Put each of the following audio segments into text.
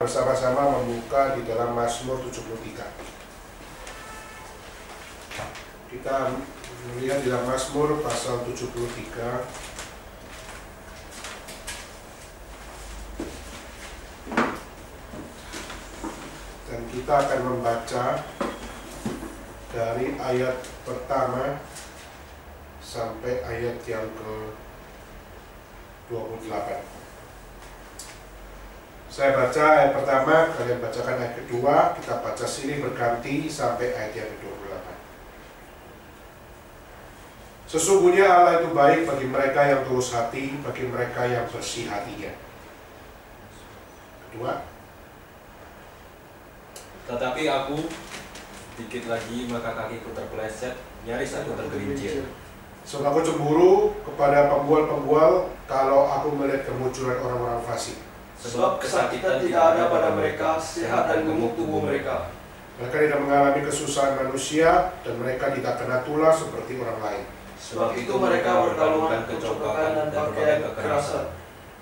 Bersama-sama membuka di dalam Mazmur 73. Kita melihat di dalam Mazmur pasal 73. Dan kita akan membaca dari ayat pertama sampai ayat yang ke-28. Saya baca ayat pertama, kalian bacakan ayat kedua, kita baca silih berganti sampai ayat yang ke-28. Sesungguhnya Allah itu baik bagi mereka yang tulus hati, bagi mereka yang bersih hatinya. Kedua. Tetapi aku, sedikit lagi maka kakiku terpeleset, nyaris aku tergelincir. Sebab aku cemburu kepada pembual-pembual kalau aku melihat kemunculan orang-orang fasik. Sebab kesakitan tidak ada pada mereka, sehat dan gemuk tubuh mereka. Mereka tidak mengalami kesusahan manusia, dan mereka tidak kena tulah seperti orang lain. Sebab itu mereka berkalungan kecocokan dan pakaian kekerasan.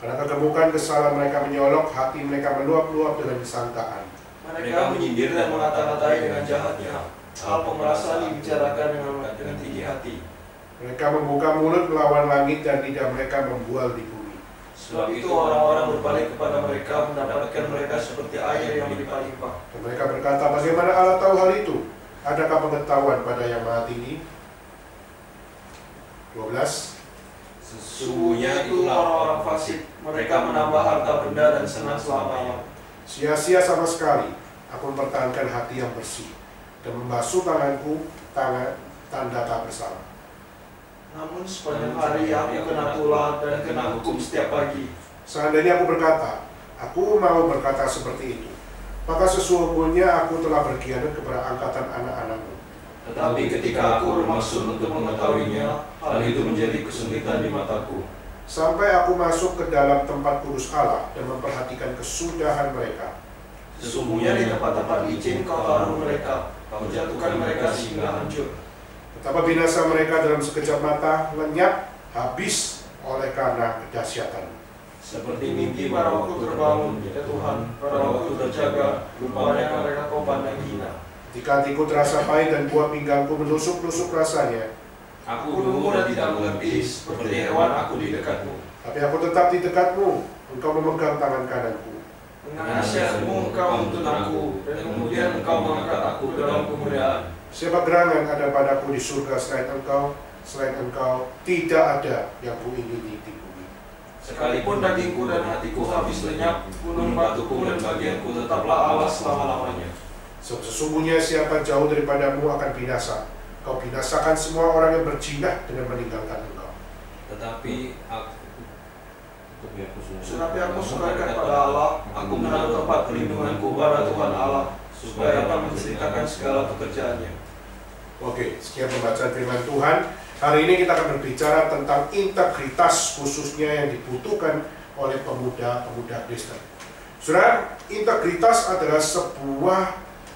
Karena kegemukan kesalahan mereka menyolok, hati mereka meluap-luap dengan kesangkaan. Mereka menyindir dan mengata-ngatai dengan jahatnya. Hal pemerasan dibicarakan dengan tinggi hati. Mereka membuka mulut melawan langit, dan lidah mereka membual di bumi. Sebab itu orang-orang berbalik kepada mereka, mendapatkan mereka seperti air yang berlimpah-limpah. Dan mereka berkata, bagaimana Allah tahu hal itu? Adakah pengetahuan pada yang maha tinggi? 12. Sesungguhnya itu orang-orang fasik, mereka menambah harta benda dan senang selamanya. Sia-sia sama sekali, aku mempertahankan hati yang bersih, dan membasuh tanganku, tanda tak bersalah. Namun sepanjang hari aku kena tulah dan kena hukum setiap pagi. Seandainya aku berkata, aku mau berkata seperti itu, maka sesungguhnya aku telah berkhianat kepada angkatan anak-anakmu. Tetapi ketika aku bermaksud untuk mengetahuinya, hal itu menjadi kesulitan di mataku. Sampai aku masuk ke dalam tempat kudus Allah dan memperhatikan kesudahan mereka. Sesungguhnya di tempat-tempat licin kau taruh mereka, kau jatuhkan mereka sehingga hancur. Betapa binasa mereka dalam sekejap mata, lenyap, habis oleh karena kedahsyatan. Seperti mimpi pada waktu terbangun, ya Tuhan, pada waktu terjaga, rupanya mereka kau pandang hina. Ketika hatiku terasa pahit dan buah pinggangku menusuk-nusuk rasanya, Aku dungu dan tidak mengerti, seperti hewan aku di dekatmu. tapi aku tetap di dekatmu, engkau memegang tangan kananku. Dengan nasihatmu engkau menuntun aku, dan kemudian engkau mengangkat aku ke dalam kemuliaan. Siapa gerangan ada padaku di surga selain engkau tidak ada yang kuingini di bumi. Sekalipun dagingku dan hatiku habis lenyap, gunung batuku dan bagianku tetaplah Allah selama-lamanya. Sesungguhnya siapa jauh daripadamu akan binasa. Kau binasakan semua orang yang berjinah dengan meninggalkan engkau. Tetapi aku serahkan pada Allah, aku menaruh tempat perlindunganku pada Tuhan Allah, supaya dapat menceritakan segala pekerjaannya. Oke, sekian pembacaan firman Tuhan. Hari ini kita akan berbicara tentang integritas khususnya yang dibutuhkan oleh pemuda-pemuda Kristen. Saudara, integritas adalah sebuah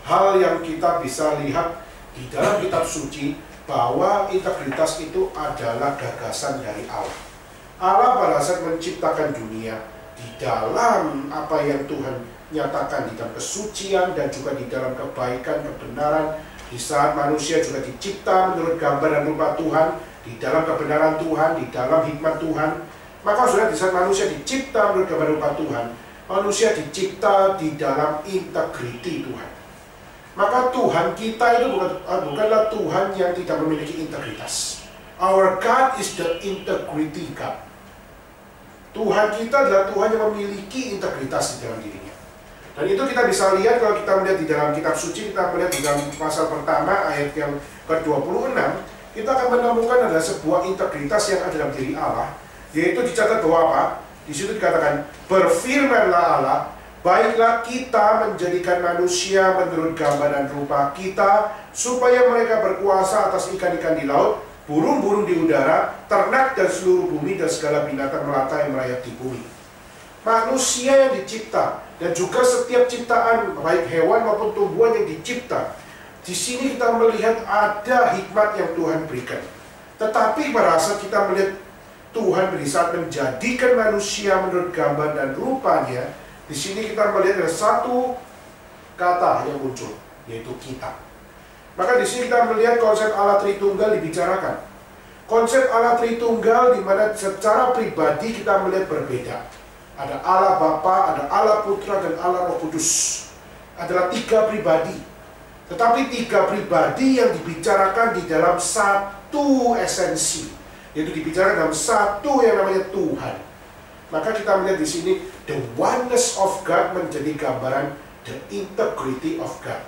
hal yang kita bisa lihat di dalam kitab suci, bahwa integritas itu adalah gagasan dari Allah. Allah pada saat menciptakan dunia, di dalam apa yang Tuhan nyatakan di dalam kesucian dan juga di dalam kebaikan, kebenaran, di saat manusia juga dicipta menurut gambar dan rupa Tuhan, di dalam kebenaran Tuhan, di dalam hikmat Tuhan, maka sudah di saat manusia dicipta menurut gambar dan rupa Tuhan, manusia dicipta di dalam integriti Tuhan. Maka Tuhan kita itu bukanlah Tuhan yang tidak memiliki integritas. Our God is the integrity God. Tuhan kita adalah Tuhan yang memiliki integritas di dalam dirinya. Dan itu kita bisa lihat kalau kita melihat di dalam kitab suci, kita melihat di dalam pasal pertama ayat yang ke-26, kita akan menemukan ada sebuah integritas yang ada dalam diri Allah, yaitu dicatat bahwa apa? Di situ dikatakan, berfirmanlah Allah, baiklah kita menjadikan manusia menurut gambar dan rupa kita, supaya mereka berkuasa atas ikan-ikan di laut, burung-burung di udara, ternak dan seluruh bumi, dan segala binatang melata yang merayap di bumi. Manusia yang dicipta, dan juga setiap ciptaan, baik hewan maupun tumbuhan yang dicipta, di sini kita melihat ada hikmat yang Tuhan berikan. Tetapi pada saat kita melihat Tuhan di saat menjadikan manusia menurut gambar dan rupanya, Di sini kita melihat ada satu kata yang muncul, yaitu kita. Maka di sini kita melihat konsep Allah Tritunggal dibicarakan. Konsep Allah Tritunggal di mana secara pribadi kita melihat berbeda. Ada Allah Bapa, ada Allah Putra, dan Allah Roh Kudus. Adalah 3 pribadi. Tetapi 3 pribadi yang dibicarakan di dalam satu esensi, yaitu dibicarakan dalam satu yang namanya Tuhan. Maka kita melihat di sini the oneness of God menjadi gambaran the integrity of God.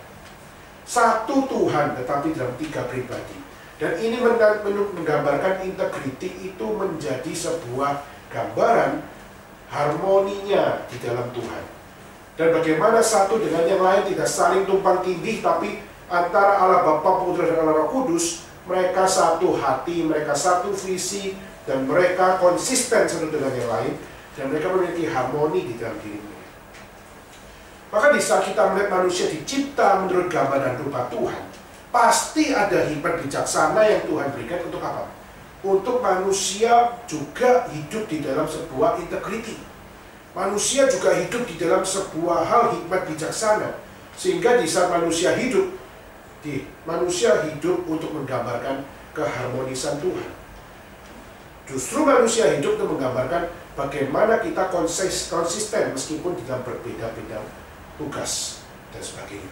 Satu Tuhan tetapi dalam 3 pribadi. Dan ini menggambarkan integrity itu menjadi sebuah gambaran harmoninya di dalam Tuhan. Dan bagaimana satu dengan yang lain tidak saling tumpang tindih, tapi antara Allah Bapa, Putra, dan Allah Roh Kudus, mereka satu hati, mereka satu visi, dan mereka konsisten satu dengan yang lain, dan mereka memiliki harmoni di dalam diri mereka. Maka di saat kita melihat manusia dicipta menurut gambar dan rupa Tuhan, pasti ada hikmat bijaksana yang Tuhan berikan untuk apa? Untuk manusia juga hidup di dalam sebuah integriti. Manusia juga hidup di dalam sebuah hal hikmat bijaksana. Sehingga di saat manusia hidup untuk menggambarkan keharmonisan Tuhan. Justru manusia hidup untuk menggambarkan bagaimana kita konsisten meskipun di dalam berbeda-beda tugas dan sebagainya.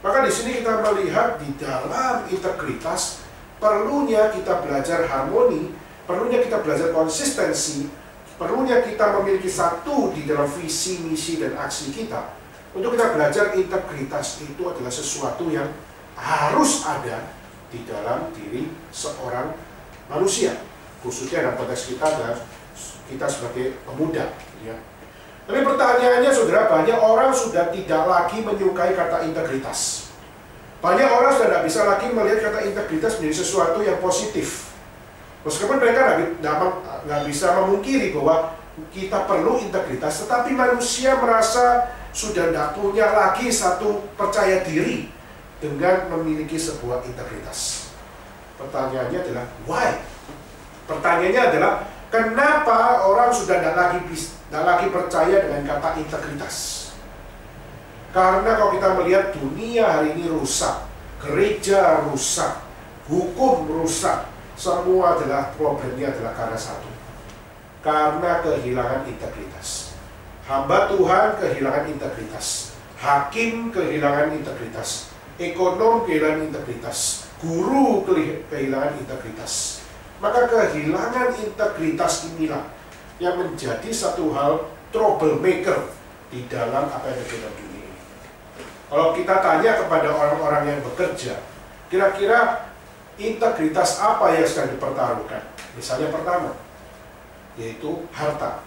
Maka di sini kita melihat di dalam integritas perlunya kita belajar harmoni, perlunya kita belajar konsistensi, perlunya kita memiliki satu di dalam visi, misi, dan aksi kita. Untuk kita belajar integritas itu adalah sesuatu yang harus ada di dalam diri seorang manusia, khususnya dalam konteks kita dan kita sebagai pemuda. Ya. Tapi pertanyaannya, saudara, banyak orang sudah tidak lagi menyukai kata integritas. Banyak orang sudah tidak bisa lagi melihat kata integritas menjadi sesuatu yang positif. Meskipun mereka nggak bisa memungkiri bahwa kita perlu integritas, tetapi manusia merasa sudah tidak punya lagi satu percaya diri dengan memiliki sebuah integritas. Pertanyaannya adalah why? Pertanyaannya adalah kenapa orang sudah tidak lagi percaya dengan kata integritas? Karena kalau kita melihat dunia hari ini rusak, gereja rusak, hukum rusak, semua adalah problemnya adalah karena satu, karena kehilangan integritas. Hamba Tuhan kehilangan integritas, hakim kehilangan integritas, ekonom kehilangan integritas, guru kehilangan integritas. Maka kehilangan integritas inilah yang menjadi satu hal troublemaker di dalam apa yang terjadi di dunia ini. Kalau kita tanya kepada orang-orang yang bekerja, kira-kira integritas apa yang sedang dipertaruhkan? Misalnya pertama, yaitu harta.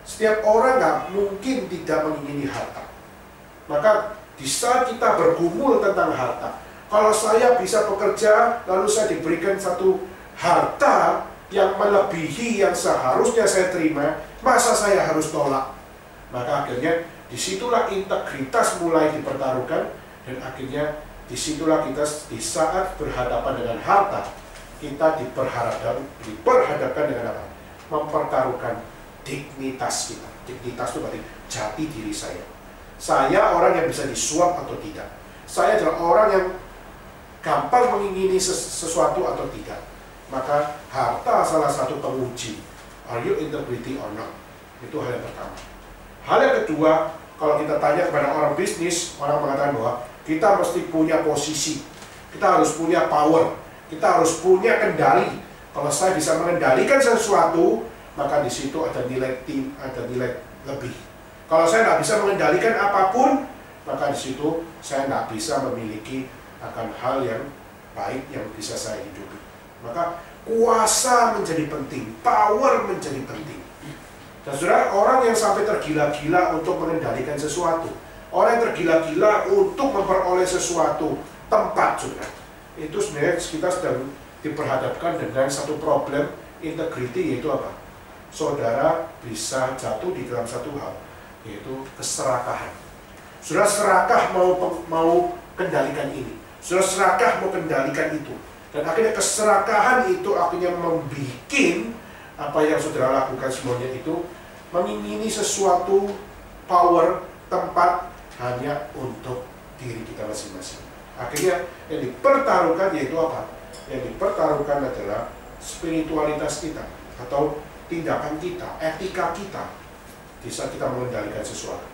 Setiap orang nggak mungkin tidak mengingini harta. Maka di saat kita bergumul tentang harta, kalau saya bisa bekerja, lalu saya diberikan satu harta yang melebihi yang seharusnya saya terima, masa saya harus tolak? Maka akhirnya disitulah integritas mulai dipertaruhkan, dan akhirnya disitulah kita di saat berhadapan dengan harta, kita diperhadapkan dengan apa? Mempertaruhkan dignitas kita. Dignitas itu berarti jati diri saya. Saya orang yang bisa disuap atau tidak. Saya adalah orang yang gampang mengingini sesuatu atau tidak. Maka harta salah satu penguji, are you integrity or not? Itu hal yang pertama. Hal yang kedua, kalau kita tanya kepada orang bisnis, orang mengatakan bahwa kita mesti punya posisi, kita harus punya power, kita harus punya kendali. Kalau saya bisa mengendalikan sesuatu, maka di situ ada nilai tim, ada nilai lebih. Kalau saya nggak bisa mengendalikan apapun, maka di situ saya nggak bisa memiliki akan hal yang baik yang bisa saya hidupi. Maka kuasa menjadi penting, power menjadi penting. Dan saudara, orang yang sampai tergila-gila untuk mengendalikan sesuatu, orang yang tergila-gila untuk memperoleh sesuatu tempat, saudara, itu sebenarnya kita sedang diperhadapkan dengan satu problem integrity, yaitu apa? Saudara bisa jatuh di dalam satu hal, yaitu keserakahan. Saudara serakah mau kendalikan ini, saudara serakah mau kendalikan itu, dan akhirnya keserakahan itu akhirnya membuat apa yang saudara lakukan semuanya itu mengingini sesuatu power, tempat hanya untuk diri kita masing-masing. Akhirnya yang dipertaruhkan yaitu apa? Yang dipertaruhkan adalah spiritualitas kita atau tindakan kita, etika kita di saat kita mengendalikan sesuatu.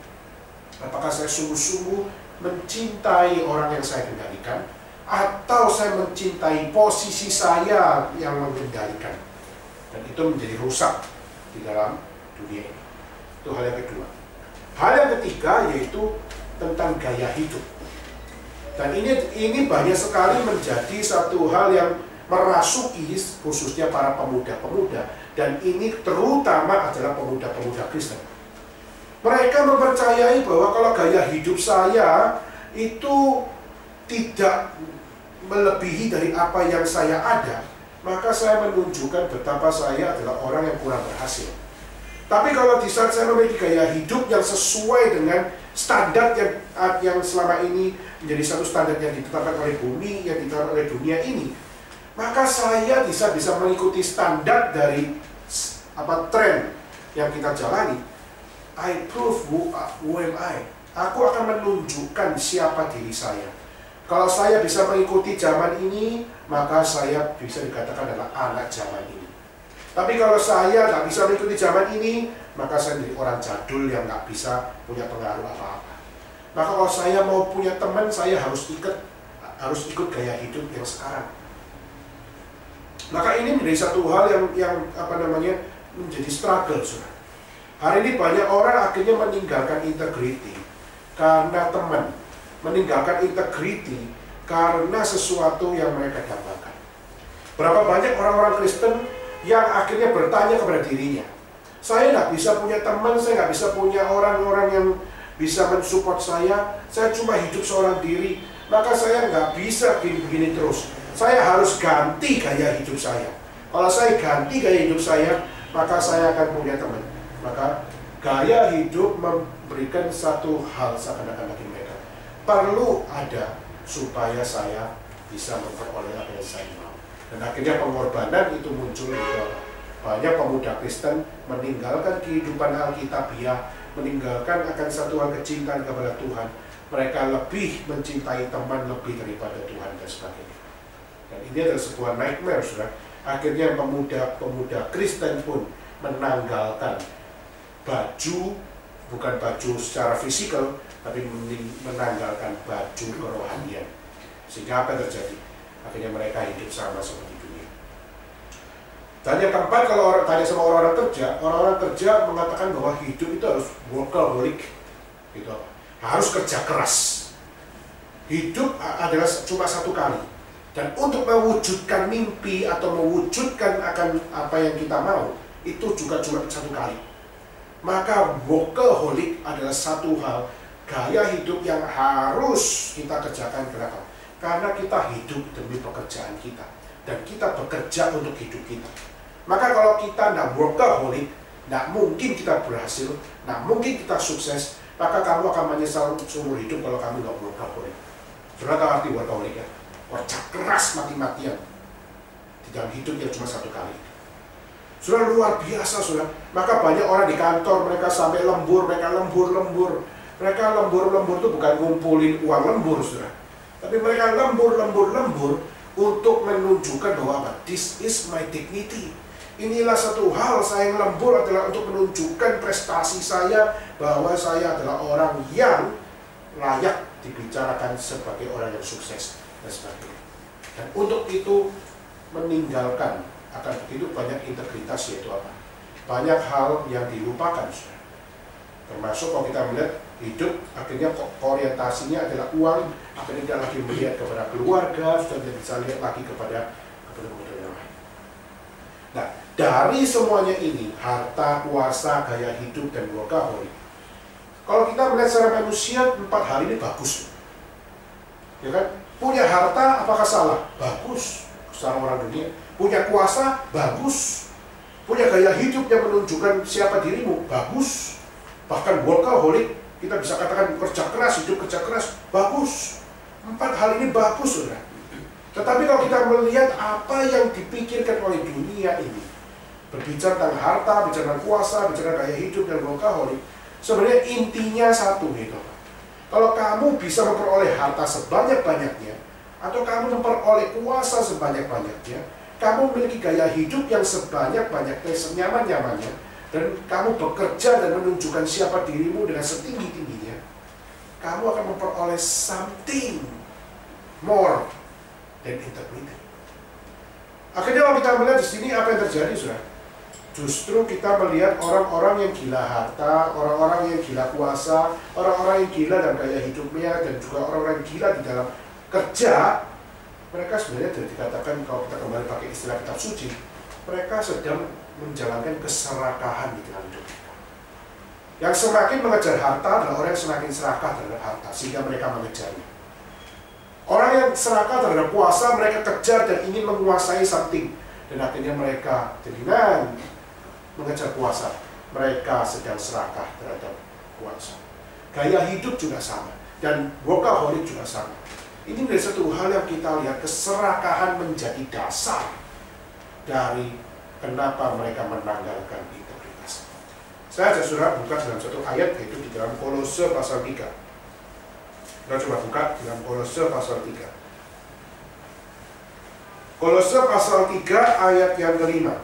Apakah saya sungguh-sungguh mencintai orang yang saya kendalikan, atau saya mencintai posisi saya yang mengendalikan, dan itu menjadi rusak di dalam dunia ini. Itu hal yang kedua. Hal yang ketiga yaitu tentang gaya hidup. Dan ini banyak sekali menjadi satu hal yang merasuki khususnya para pemuda-pemuda, dan ini terutama adalah pemuda-pemuda Kristen. Mereka mempercayai bahwa kalau gaya hidup saya itu tidak melebihi dari apa yang saya ada, maka saya menunjukkan betapa saya adalah orang yang kurang berhasil. Tapi kalau di saat saya memiliki gaya hidup yang sesuai dengan standar yang selama ini menjadi satu standar yang ditetapkan oleh bumi, yang ditetapkan oleh dunia ini, maka saya bisa mengikuti standar dari tren yang kita jalani. I prove who am I. Aku akan menunjukkan siapa diri saya. Kalau saya bisa mengikuti zaman ini, maka saya bisa dikatakan adalah anak zaman ini. Tapi kalau saya nggak bisa mengikuti zaman ini, maka saya menjadi orang jadul yang nggak bisa punya pengaruh apa-apa. Maka kalau saya mau punya teman, saya harus ikut gaya hidup yang sekarang. Maka ini menjadi satu hal yang menjadi struggle, saudara. Hari ini banyak orang akhirnya meninggalkan integriti karena teman, meninggalkan integriti karena sesuatu yang mereka dapatkan. Berapa banyak orang-orang Kristen yang akhirnya bertanya kepada dirinya, saya nggak bisa punya teman, saya nggak bisa punya orang-orang yang bisa mensupport saya cuma hidup seorang diri, maka saya nggak bisa begini terus. Saya harus ganti gaya hidup saya. Kalau saya ganti gaya hidup saya, maka saya akan punya teman. Maka gaya hidup memberikan satu hal seakan-akan bagi mereka, perlu ada supaya saya bisa memperoleh apa yang saya mau. Dan akhirnya pengorbanan itu muncul di bawah. Banyak pemuda Kristen meninggalkan kehidupan Alkitabiah, meninggalkan akan satu hal kecintaan kepada Tuhan. Mereka lebih mencintai teman lebih daripada Tuhan dan sebagainya. Dan ini adalah sebuah nightmare, saudara. Akhirnya pemuda-pemuda Kristen pun menanggalkan baju, bukan baju secara fisikal, tapi menanggalkan baju kerohanian. Sehingga apa yang terjadi? Akhirnya mereka hidup sama seperti dunia. Dan yang keempat, kalau orang tanya sama orang-orang kerja mengatakan bahwa hidup itu harus workaholic, gitu. Harus kerja keras. Hidup adalah cuma satu kali. Dan untuk mewujudkan mimpi atau mewujudkan akan apa yang kita mau, itu juga cuma satu kali. Maka workaholic adalah satu hal, gaya hidup yang harus kita kerjakan. Kenapa? Karena kita hidup demi pekerjaan kita, dan kita bekerja untuk hidup kita. Maka kalau kita tidak workaholic, tidak mungkin kita berhasil, tidak mungkin kita sukses. Maka kamu akan menyesal seumur hidup kalau kamu tidak workaholic. Saudara tahu arti workaholic ya? Kerja keras mati-matian di dalam hidup yang cuma satu kali. Saudara, luar biasa, saudara. Maka banyak orang di kantor, mereka sampai lembur, mereka lembur. Mereka lembur itu bukan ngumpulin uang lembur, saudara. Tapi mereka lembur untuk menunjukkan bahwa apa? This is my dignity. Inilah satu hal, saya yang lembur adalah untuk menunjukkan prestasi saya, bahwa saya adalah orang yang layak dibicarakan sebagai orang yang sukses dan sebagainya. Dan untuk itu meninggalkan akan begitu banyak integritas, yaitu apa? Banyak hal yang dilupakan, saudara. Termasuk kalau kita melihat hidup akhirnya orientasinya adalah uang, akhirnya tidak lagi melihat kepada keluarga, sudah tidak bisa lihat lagi kepada yang lain. Nah, dari semuanya ini, harta, kuasa, gaya hidup, dan workaholic, kalau kita melihat secara manusia, 4 hal ini bagus, ya kan? Punya harta, apakah salah? Bagus secara orang dunia. Punya kuasa, bagus. Punya gaya hidup yang menunjukkan siapa dirimu, bagus. Bahkan workaholic, kita bisa katakan kerja keras, hidup kerja keras, bagus. 4 hal ini bagus, saudara. Tetapi kalau kita melihat apa yang dipikirkan oleh dunia ini, berbicara tentang harta, bicara tentang kuasa, bicara gaya hidup, dan workaholic, Sebenarnya intinya satu gitu. Kalau kamu bisa memperoleh harta sebanyak-banyaknya, atau kamu memperoleh kuasa sebanyak-banyaknya, kamu memiliki gaya hidup yang sebanyak-banyaknya, senyaman-nyamannya, dan kamu bekerja dan menunjukkan siapa dirimu dengan setinggi-tingginya, kamu akan memperoleh something more than integrity. Akhirnya kalau kita melihat di sini apa yang terjadi, saudara? Justru kita melihat orang-orang yang gila harta, orang-orang yang gila kuasa, orang-orang yang gila dalam gaya hidupnya, dan juga orang-orang yang gila di dalam kerja. Mereka sebenarnya tidak dikatakan, kalau kita kembali pakai istilah kitab suci, mereka sedang menjalankan keserakahan di dalam hidup mereka. Yang semakin mengejar harta adalah orang yang semakin serakah terhadap harta, sehingga mereka mengejarnya. Orang yang serakah terhadap kuasa, mereka kejar dan ingin menguasai something. Dan akhirnya mereka dengan mengejar kuasa, mereka sedang serakah terhadap kuasa. Gaya hidup juga sama, dan workaholic juga sama. Ini menjadi satu hal yang kita lihat, keserakahan menjadi dasar dari kenapa mereka menanggalkan integritas. Saya ajak saudara buka dalam satu ayat, yaitu di dalam Kolose pasal 3. Kita coba buka di dalam Kolose pasal 3. Kolose pasal 3 ayat yang kelima.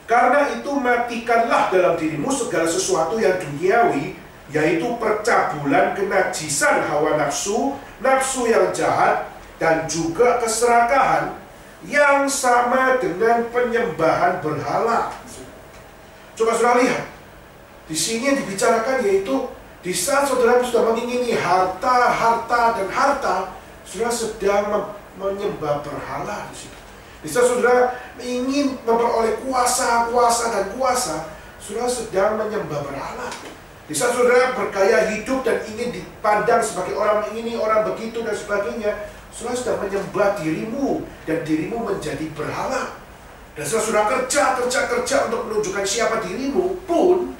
Karena itu matikanlah dalam dirimu segala sesuatu yang duniawi, yaitu percabulan, kenajisan hawa nafsu, nafsu yang jahat, dan juga keserakahan yang sama dengan penyembahan berhala. Coba saudara lihat, di sini yang dibicarakan yaitu di saat saudara sudah mengingini harta, dan harta, saudara sedang menyembah berhala di situ. Di saat saudara ingin memperoleh kuasa, saudara sedang menyembah berhala. Di saat saudara bergaya hidup dan ingin dipandang sebagai orang ini, orang begitu, dan sebagainya, saudara sedang menyembah dirimu, dan dirimu menjadi berhala. Dan saat saudara kerja untuk menunjukkan siapa dirimu pun,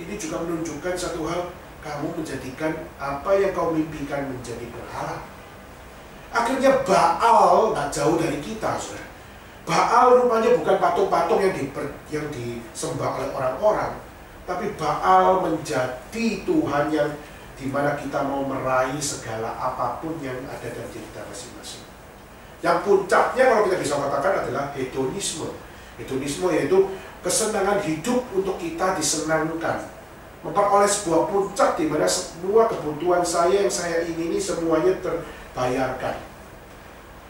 ini juga menunjukkan satu hal, kamu menjadikan apa yang kau mimpikan menjadi berhala. Akhirnya Baal nggak jauh dari kita, saudara. Baal rupanya bukan patung-patung yang disembah oleh orang-orang, tapi Baal menjadi Tuhan yang dimana kita mau meraih segala apapun yang ada dalam diri kita masing-masing. Yang puncaknya kalau kita bisa katakan adalah hedonisme. Hedonisme yaitu kesenangan hidup untuk kita disenangkan. Memperoleh sebuah puncak di mana semua kebutuhan saya yang saya ingini semuanya terbayarkan.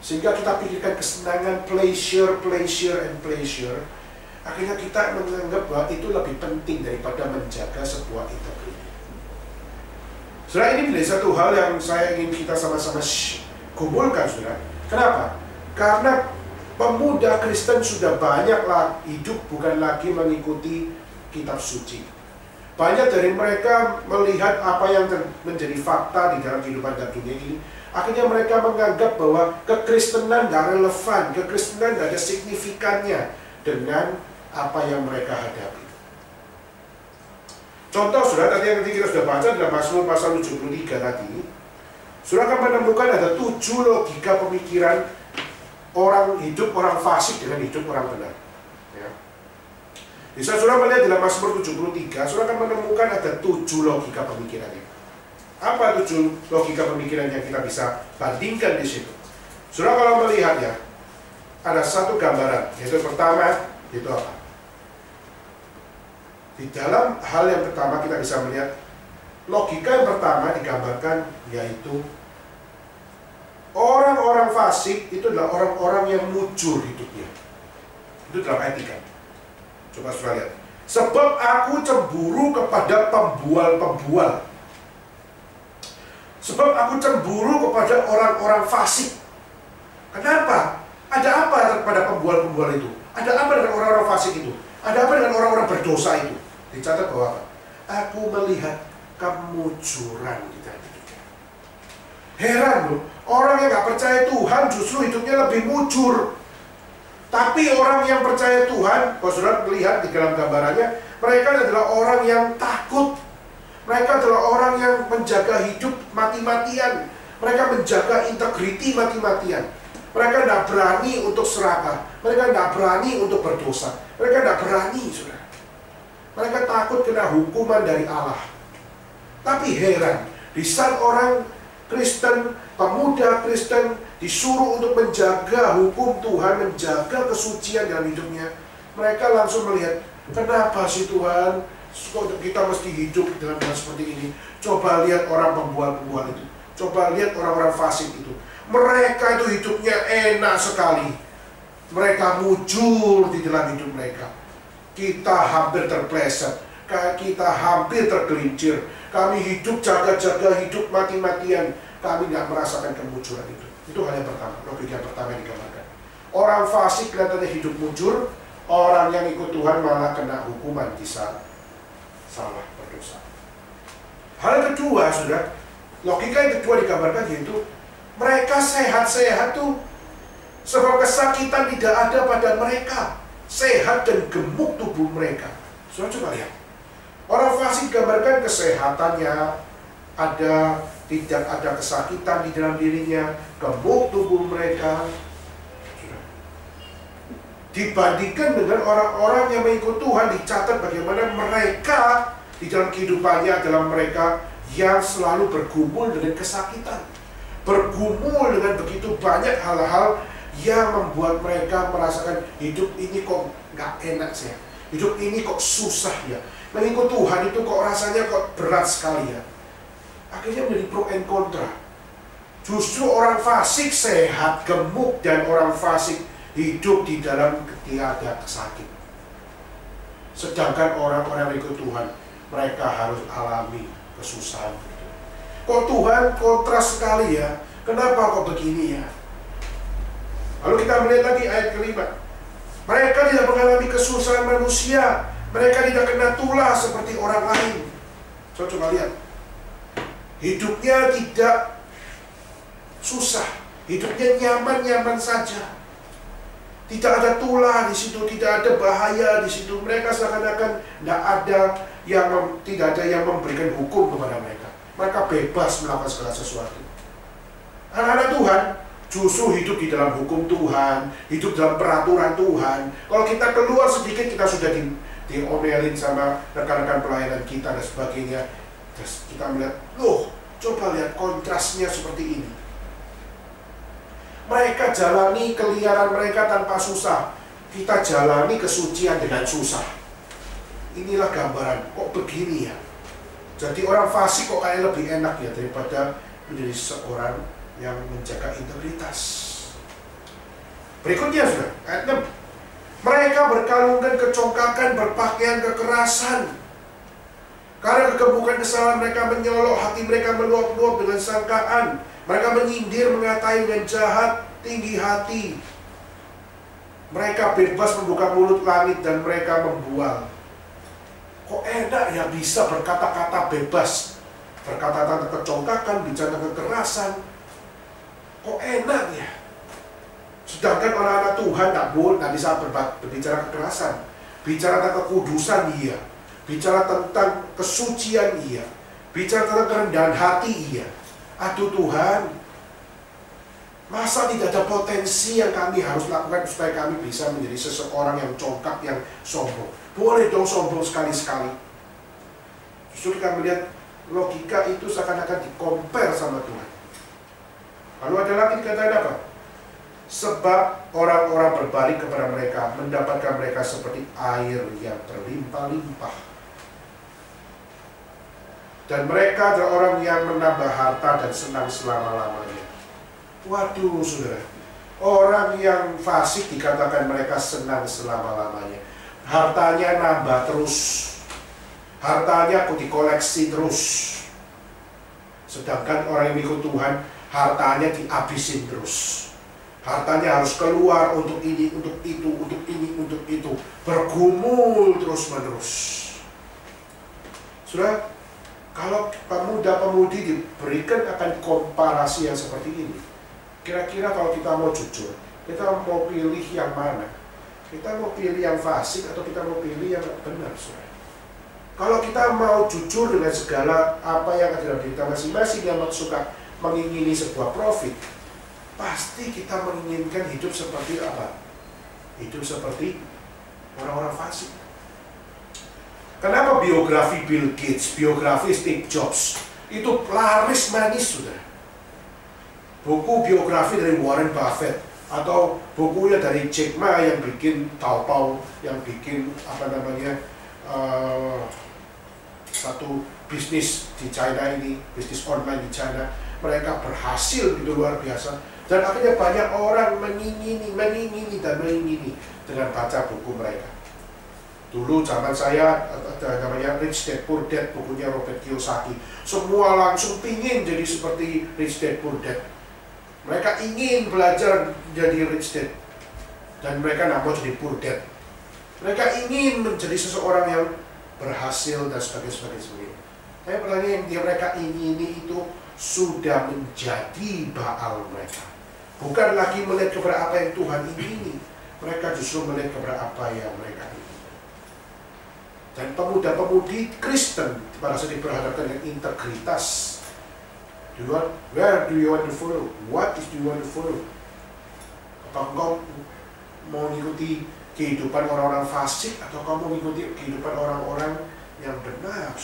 Sehingga kita pikirkan kesenangan, pleasure. Akhirnya kita menganggap bahwa itu lebih penting daripada menjaga sebuah integriti. Saudara, ini menjadi satu hal yang saya ingin kita sama-sama kumpulkan, saudara. Kenapa? Karena pemuda Kristen sudah banyak hidup bukan lagi mengikuti kitab suci. Banyak dari mereka melihat apa yang menjadi fakta di dalam kehidupan dan dunia ini. Akhirnya mereka menganggap bahwa kekristenan gak relevan, kekristenan gak ada signifikannya dengan apa yang mereka hadapi. Contoh, saudara, tadi yang kita sudah baca dalam Mazmur pasal 73 tadi, saudara akan menemukan ada 7 logika pemikiran orang hidup orang fasik dengan hidup orang benar. Ya. Bisa saudara melihat dalam Mazmur 73, saudara akan menemukan ada 7 logika pemikirannya. Apa 7 logika pemikiran yang kita bisa bandingkan di situ? Saudara kalau melihat ya, ada satu gambaran, yaitu pertama, itu apa? Di dalam hal yang pertama kita bisa melihat, logika yang pertama digambarkan yaitu orang-orang fasik itu adalah orang-orang yang mujur hidupnya. Itu dalam ayat 3. Coba saudara lihat. Sebab aku cemburu kepada pembual-pembual. Sebab aku cemburu kepada orang-orang fasik. Kenapa? Ada apa kepada pembual-pembual itu? Ada apa dengan orang-orang fasik itu? Ada apa dengan orang-orang berdosa itu? Dicatat bahwa apa? Aku melihat kemujuran di dalam hidupnya. Heran loh, orang yang gak percaya Tuhan justru hidupnya lebih mujur. Tapi orang yang percaya Tuhan, kalau saudara melihat di dalam gambarannya, mereka adalah orang yang takut. Mereka adalah orang yang menjaga hidup mati-matian. Mereka menjaga integriti mati-matian. Mereka tidak berani untuk serakah. Mereka tidak berani untuk berdosa. Mereka tidak berani, saudara. Mereka takut kena hukuman dari Allah. Tapi heran, di saat orang Kristen, pemuda Kristen disuruh untuk menjaga hukum Tuhan, menjaga kesucian dalam hidupnya, mereka langsung melihat, kenapa sih Tuhan kita mesti hidup dalam hal seperti ini? Coba lihat orang pembual-pembual itu, coba lihat orang-orang fasik itu. Mereka itu hidupnya enak sekali. Mereka mujur di dalam hidup mereka. Kita hampir terpleset, kita hampir tergelincir. Kami hidup jaga-jaga, hidup mati-matian. Kami tidak merasakan kemujuran itu. Itu hal yang pertama, logika yang pertama yang digambarkan. Orang fasik kelihatannya hidup mujur, orang yang ikut Tuhan malah kena hukuman di saat salah berdosa. Hal yang kedua, saudara, logika yang kedua digambarkan yaitu mereka sehat-sehat tuh sebab kesakitan tidak ada pada mereka. Sehat dan gemuk tubuh mereka. Saudara coba lihat. Orang fasik digambarkan kesehatannya ada, tidak ada kesakitan di dalam dirinya, gemuk tubuh mereka. Dibandingkan dengan orang-orang yang mengikut Tuhan, dicatat bagaimana mereka di dalam kehidupannya adalah mereka yang selalu bergumul dengan kesakitan, bergumul dengan begitu banyak hal-hal yang membuat mereka merasakan hidup ini kok nggak enak sih, hidup ini kok susah ya, mengikut Tuhan itu kok rasanya kok berat sekali ya. Akhirnya menjadi pro and kontra. Justru orang fasik sehat, gemuk, dan orang fasik hidup di dalam tiada sakit. Sedangkan orang-orang yang ikut Tuhan, mereka harus alami kesusahan. Kok Tuhan kontras sekali ya? Kenapa kok begini ya? Lalu kita melihat lagi ayat kelima. Mereka tidak mengalami kesusahan manusia. Mereka tidak kena tulah seperti orang lain. Coba lihat. Hidupnya tidak susah. Hidupnya nyaman-nyaman saja. Tidak ada tulah di situ, tidak ada bahaya di situ. Mereka seakan-akan tidak ada yang memberikan hukum kepada mereka. Mereka bebas melakukan segala sesuatu. Anak-anak Tuhan justru hidup di dalam hukum Tuhan, hidup dalam peraturan Tuhan. Kalau kita keluar sedikit, kita sudah diomelin sama rekan-rekan pelayanan kita dan sebagainya. Terus kita melihat, loh, coba lihat kontrasnya seperti ini. Mereka jalani keliaran mereka tanpa susah. Kita jalani kesucian dengan susah. Inilah gambaran, kok begini ya. Jadi orang fasik kok kayak lebih enak ya daripada menjadi seorang yang menjaga integritas. Berikutnya sudah, ayat 6. Mereka berkalungkan kecongkakan, berpakaian kekerasan. Karena kegemukan kesalahan mereka menyolok, hati mereka meluap-luap dengan sangkaan. Mereka menyindir, mengatai dengan jahat, tinggi hati. Mereka bebas membuka mulut langit dan mereka membual. Kok enak ya bisa berkata-kata bebas, berkata tentang kecongkakan, bicara tentang kekerasan. Kok enak ya? Sedangkan orang-anak Tuhan tak bisa berbicara kekerasan. Bicara tentang kekudusan iya. Bicara tentang kesucian iya. Bicara tentang kerendahan hati iya. Aduh Tuhan, masa tidak ada potensi yang kami harus lakukan supaya kami bisa menjadi seseorang yang congkak, yang sombong? Boleh dong sombong sekali-sekali. Justru kita melihat logika itu seakan-akan di-compare sama Tuhan. Lalu ada lagi dikatakan apa? Sebab orang-orang berbalik kepada mereka, mendapatkan mereka seperti air yang berlimpah-limpah. Dan mereka adalah orang yang menambah harta dan senang selama-lamanya. Waduh saudara, orang yang fasik dikatakan mereka senang selama-lamanya. Hartanya nambah terus, hartanya dikoleksi terus. Sedangkan orang yang ikut Tuhan, hartanya dihabisin terus. Hartanya harus keluar untuk ini, untuk itu, untuk ini, untuk itu. Bergumul terus-menerus. Saudara, kalau pemuda-pemudi diberikan akan komparasi yang seperti ini, kira-kira kalau kita mau jujur, kita mau pilih yang mana? Kita mau pilih yang fasik atau kita mau pilih yang benar, saudara? Kalau kita mau jujur dengan segala apa yang ada dalam diri kita masing-masing yang suka mengingini sebuah profit, pasti kita menginginkan hidup seperti apa? Hidup seperti orang-orang fasik. Kenapa biografi Bill Gates, biografi Steve Jobs itu laris manis, saudara? Buku biografi dari Warren Buffett atau bukunya dari Jack Ma yang bikin Taobao, yang bikin satu bisnis di China ini, bisnis online di China, mereka berhasil itu luar biasa. Dan akhirnya banyak orang mengingini dengan baca buku mereka. Dulu zaman saya namanya Rich Dad Poor Dad, bukunya Robert Kiyosaki. Semua langsung pingin jadi seperti Rich Dad Poor Dad. Mereka ingin belajar jadi Rich Dad dan mereka tidak mau jadi Poor Dad. Mereka ingin menjadi seseorang yang berhasil dan sebagainya. Tapi pertanyaan yang mereka ingini itu sudah menjadi Baal mereka. Bukan lagi melihat kepada apa yang Tuhan ingini, mereka justru melihat kepada apa yang mereka ingini. Dan pemuda-pemudi Kristen pada saat diperhadapkan dengan integritas, where do you want to follow? What do you want to follow? Apakah engkau mau mengikuti kehidupan orang-orang fasik atau kau mau mengikuti kehidupan orang-orang yang benar?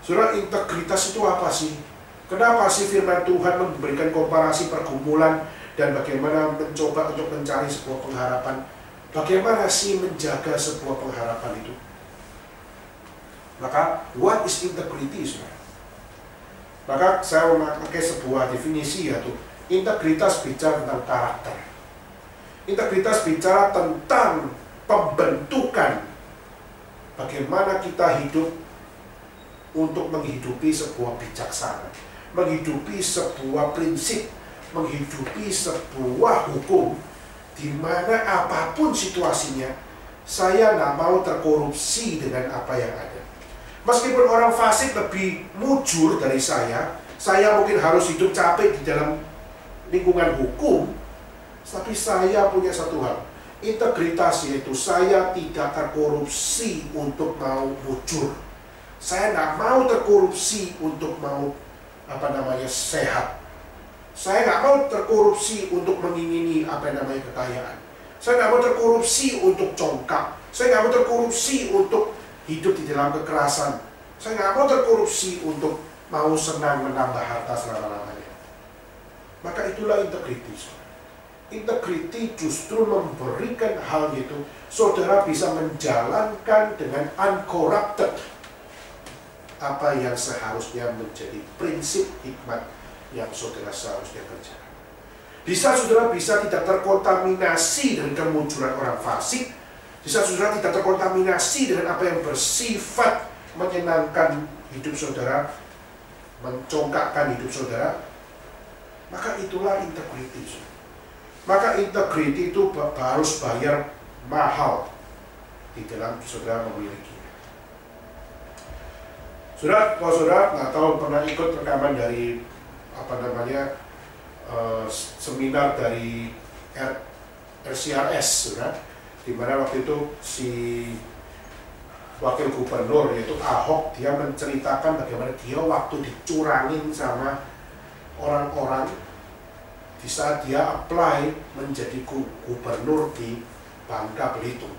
Saudara, integritas itu apa sih? Kenapa sih firman Tuhan memberikan komparasi pergumulan dan bagaimana mencoba untuk mencari sebuah pengharapan? Bagaimana sih menjaga sebuah pengharapan itu? Maka, what is integrity, saudara? Maka saya memakai sebuah definisi, yaitu integritas bicara tentang karakter. Integritas bicara tentang pembentukan bagaimana kita hidup untuk menghidupi sebuah bijaksana, menghidupi sebuah prinsip, menghidupi sebuah hukum, di mana apapun situasinya, saya nggak mau terkorupsi dengan apa yang ada. Meskipun orang fasik lebih mujur dari saya mungkin harus hidup capek di dalam lingkungan hukum, tapi saya punya satu hal, integritas, yaitu saya tidak terkorupsi untuk mau mujur. Saya nggak mau terkorupsi untuk mau sehat. Saya nggak mau terkorupsi untuk mengingini apa yang namanya kekayaan. Saya nggak mau terkorupsi untuk congkak. Saya nggak mau terkorupsi untuk hidup di dalam kekerasan. Saya nggak mau terkorupsi untuk mau senang menambah harta selama-lamanya. Maka itulah integritas. Integriti justru memberikan hal itu, saudara bisa menjalankan dengan uncorrupted apa yang seharusnya menjadi prinsip hikmat yang saudara seharusnya kerjakan. Bisa saudara bisa tidak terkontaminasi dengan kemunculan orang fasik, bisa saudara tidak terkontaminasi dengan apa yang bersifat menyenangkan hidup saudara, mencongkakkan hidup saudara. Maka itulah integriti. Maka integriti itu harus bayar mahal di dalam saudara memilikinya. Kalau saudara nggak tahu pernah ikut rekaman dari seminar dari RCRS, saudara, di mana waktu itu si wakil gubernur yaitu Ahok, dia menceritakan bagaimana dia waktu dicurangin sama orang-orang di saat dia apply menjadi gubernur di Bangka Belitung.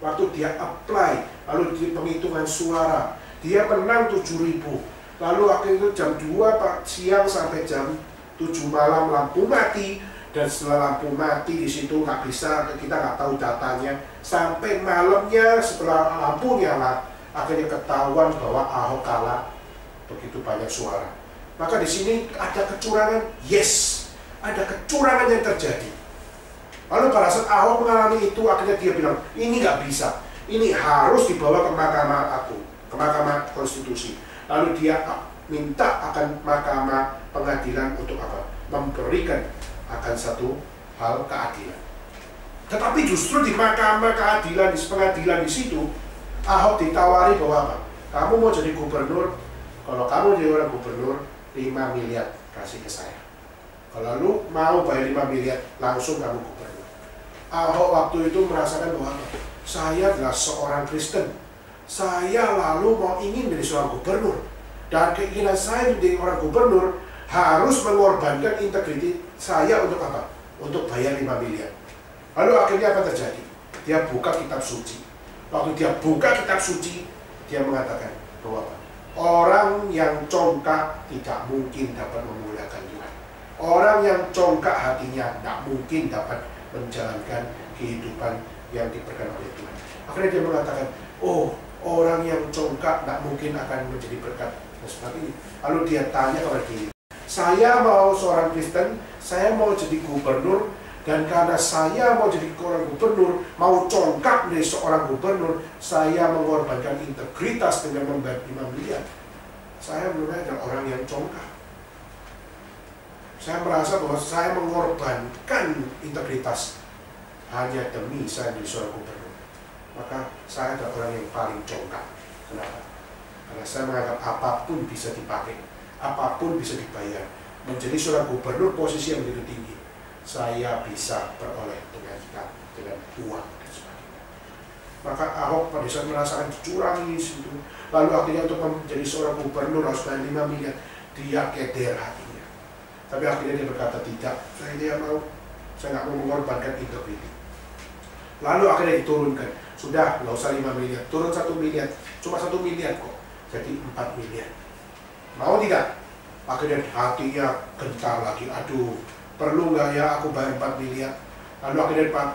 Waktu dia apply, lalu di penghitungan suara, dia menang 7.000. Lalu waktu itu jam 2 siang sampai jam 7 malam lampu mati, dan setelah lampu mati di situ nggak bisa, kita nggak tahu datanya. Sampai malamnya setelah lampu nyala, akhirnya ketahuan bahwa Ahok kalah begitu banyak suara. Maka di sini ada kecurangan, yes, ada kecurangan yang terjadi. Lalu pada saat Ahok mengalami itu, akhirnya dia bilang, ini nggak bisa, ini harus dibawa ke mahkamah agung, ke mahkamah konstitusi. Lalu dia minta akan mahkamah pengadilan untuk apa? Memberikan akan satu hal keadilan. Tetapi justru di mahkamah keadilan, di pengadilan di situ, Ahok ditawari bahwa apa? Kamu mau jadi gubernur, kalau kamu jadi orang gubernur, 5 miliar kasih ke saya. Kalau lu mau bayar 5 miliar, langsung kamu gubernur. Ahok waktu itu merasakan bahwa saya adalah seorang Kristen. Saya lalu mau ingin menjadi seorang gubernur. Dan keinginan saya menjadi orang gubernur harus mengorbankan integriti saya untuk apa? Untuk bayar 5 miliar. Lalu akhirnya apa terjadi? Dia buka kitab suci. Waktu dia buka kitab suci, dia mengatakan bahwa apa? Orang yang congkak tidak mungkin dapat memuliakan Tuhan. Orang yang congkak hatinya tidak mungkin dapat menjalankan kehidupan yang diberkati oleh Tuhan. Akhirnya dia mengatakan, oh, orang yang congkak tidak mungkin akan menjadi berkat dan sebagainya. Lalu dia tanya kepada diri, saya mau seorang Kristen, saya mau jadi gubernur, dan karena saya mau jadi seorang gubernur, mau congkak menjadi seorang gubernur, saya mengorbankan integritas dengan membayar 5 miliar. Saya menurut adalah orang yang congkak. Saya merasa bahwa saya mengorbankan integritas hanya demi saya menjadi seorang gubernur. Maka saya adalah orang yang paling congkak. Kenapa? Karena saya menganggap apapun bisa dipakai, apapun bisa dibayar. Menjadi seorang gubernur posisi yang begitu tinggi, saya bisa beroleh dengan uang dan sebagainya. Maka Ahok pada saat merasakan dicurangi situ, lalu akhirnya untuk menjadi seorang gubernur harus bayar 5 miliar, dia keder hatinya. Tapi akhirnya dia berkata, tidak, saya tidak mau, saya nggak mau mengorbankan integriti. Lalu akhirnya diturunkan, sudah nggak usah 5 miliar, turun 1 miliar, cuma 1 miliar kok, jadi 4 miliar. Mau tidak? Akhirnya hatinya gentar lagi, aduh, perlu nggak ya aku bayar 4 miliar? Lalu akhirnya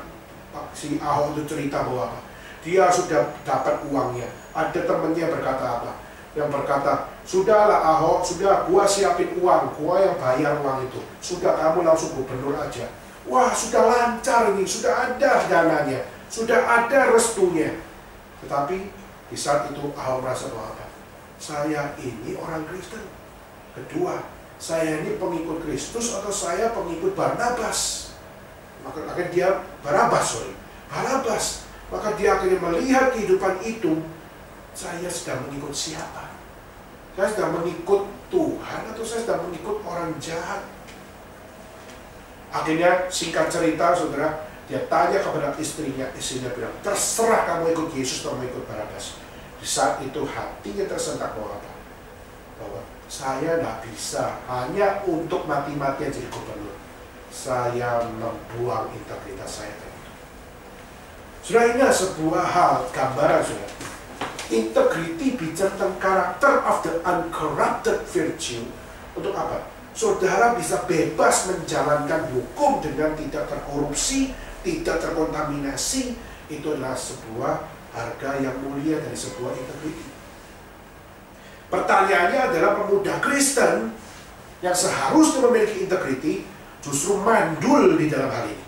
si Ahok itu cerita bahwa apa? Dia sudah dapat uangnya. Ada temannya berkata apa? Yang berkata, sudahlah Ahok, sudah gua siapin uang, gua yang bayar uang itu. Sudah kamu langsung gubernur aja. Wah, sudah lancar ini, sudah ada dananya, sudah ada restunya. Tetapi di saat itu Ahok merasa bahwa apa? Saya ini orang Kristen. Kedua, saya ini pengikut Kristus atau saya pengikut Barnabas? Maka akhirnya dia Barnabas. Maka dia akhirnya melihat kehidupan itu, saya sedang mengikut siapa? Saya sedang mengikut Tuhan atau saya sedang mengikut orang jahat? Akhirnya singkat cerita, saudara, dia tanya kepada istrinya bilang, terserah kamu ikut Yesus atau mau ikut Barnabas. Di saat itu hatinya tersentak bahwa apa? Bahwa saya tidak bisa hanya untuk mati-matian jadi gubernur. Saya membuang integritas saya tadi. Sudah, ini sebuah hal, gambaran sudah. Integrity bicara tentang karakter of the uncorrupted virtue. Untuk apa? Saudara bisa bebas menjalankan hukum dengan tidak terkorupsi, tidak terkontaminasi. Itu adalah sebuah harga yang mulia dari sebuah integrity. Pertanyaannya adalah pemuda Kristen yang seharusnya memiliki integriti justru mandul di dalam hal ini.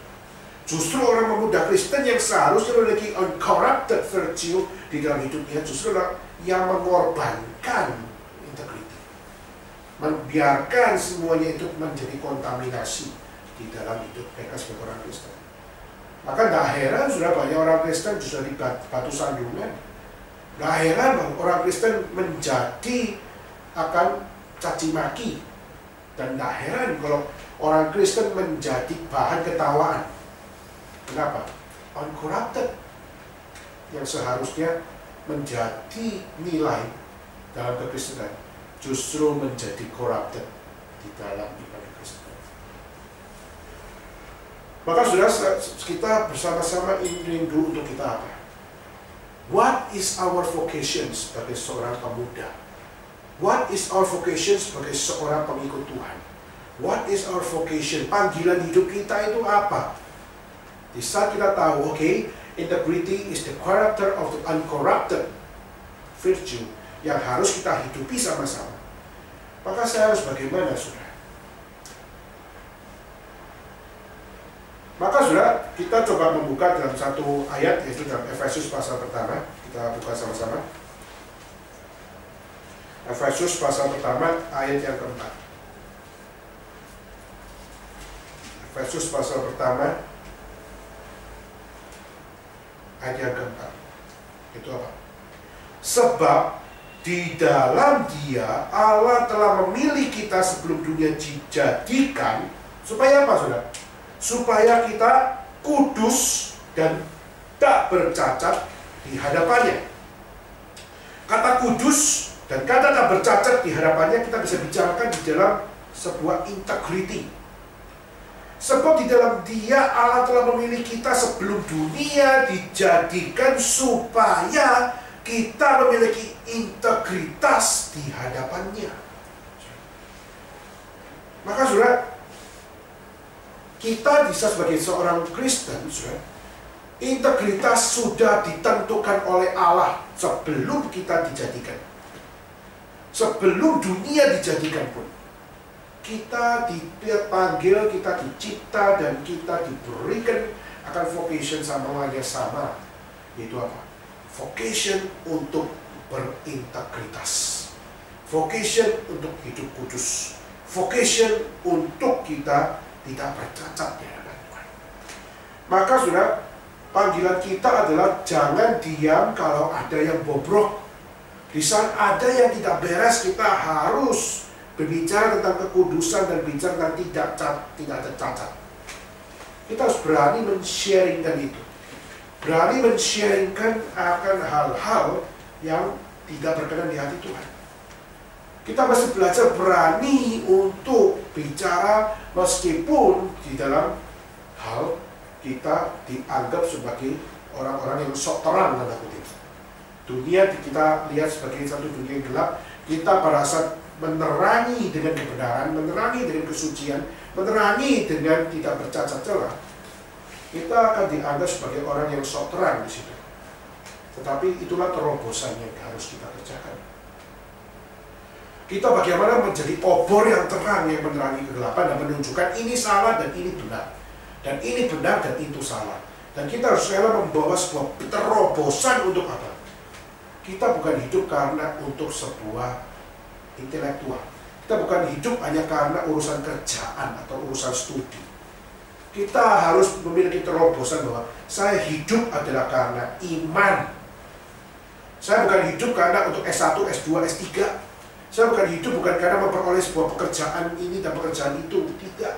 Justru orang pemuda Kristen yang seharusnya memiliki uncorrupted virtue di dalam hidupnya justru yang mengorbankan integriti, membiarkan semuanya itu menjadi kontaminasi di dalam hidup mereka sebagai orang Kristen. Maka tidak heran sudah banyak orang Kristen justru di batu sandungan. Tidak heran bahwa orang Kristen menjadi akan caci maki. Dan tidak heran kalau orang Kristen menjadi bahan ketawaan. Kenapa? Uncorrupted. Yang seharusnya menjadi nilai dalam kekristenan justru menjadi corrupted di dalam ibadah Kristen. Maka sudah kita bersama-sama rindu untuk kita apa? What is our vocation sebagai seorang pemuda? What is our vocation sebagai seorang pengikut Tuhan? What is our vocation? Panggilan hidup kita itu apa? Di saat kita tahu, integrity is the character of the uncorrupted virtue yang harus kita hidupi sama-sama. Maka saya harus bagaimana, saudara? Maka saudara, kita coba membuka dalam satu ayat, yaitu dalam Efesus pasal pertama. Kita buka sama-sama. Efesus pasal pertama, ayat yang keempat. Efesus pasal pertama, ayat yang keempat. Itu apa? Sebab di dalam Dia Allah telah memilih kita sebelum dunia dijadikan. Supaya apa, saudara? Supaya kita kudus dan tak bercacat di hadapannya. Kata kudus dan kata tak bercacat di hadapannya kita bisa bicarakan di dalam sebuah integrity. Sebab di dalam Dia Allah telah memilih kita sebelum dunia dijadikan supaya kita memiliki integritas di hadapannya. Maka saudara, kita bisa sebagai seorang Kristen, saudara, integritas sudah ditentukan oleh Allah sebelum kita dijadikan. Sebelum dunia dijadikan pun. Kita dipanggil, kita dicipta, dan kita diberikan akan vocation sama yang sama. Yaitu apa? Vocation untuk berintegritas. Vocation untuk hidup kudus. Vocation untuk kita tidak bercacat di hadapan Tuhan. Maka saudara, panggilan kita adalah jangan diam kalau ada yang bobrok. Di saat ada yang tidak beres, kita harus berbicara tentang kekudusan dan bicara tentang tidak ada cacat. Kita harus berani men-sharingkan itu. Berani men-sharingkan akan hal-hal yang tidak berkenan di hati Tuhan. Kita masih belajar berani untuk bicara meskipun di dalam hal kita dianggap sebagai orang-orang yang sok terang, tanda kutip. Dunia kita lihat sebagai satu dunia yang gelap. Kita merasa menerangi dengan kebenaran, menerangi dengan kesucian, menerangi dengan tidak bercacat celah. Kita akan dianggap sebagai orang yang sok terang di situ. Tetapi itulah terobosan yang harus kita kerjakan. Kita bagaimana menjadi obor yang terang yang menerangi kegelapan dan menunjukkan ini salah dan ini benar. Dan ini benar dan itu salah. Dan kita harus rela membawa sebuah terobosan untuk apa? Kita bukan hidup karena untuk sebuah intelektual. Kita bukan hidup hanya karena urusan kerjaan atau urusan studi. Kita harus memiliki terobosan bahwa saya hidup adalah karena iman. Saya bukan hidup karena untuk S1, S2, S3. Saya bukan karena memperoleh sebuah pekerjaan ini dan pekerjaan itu. Tidak.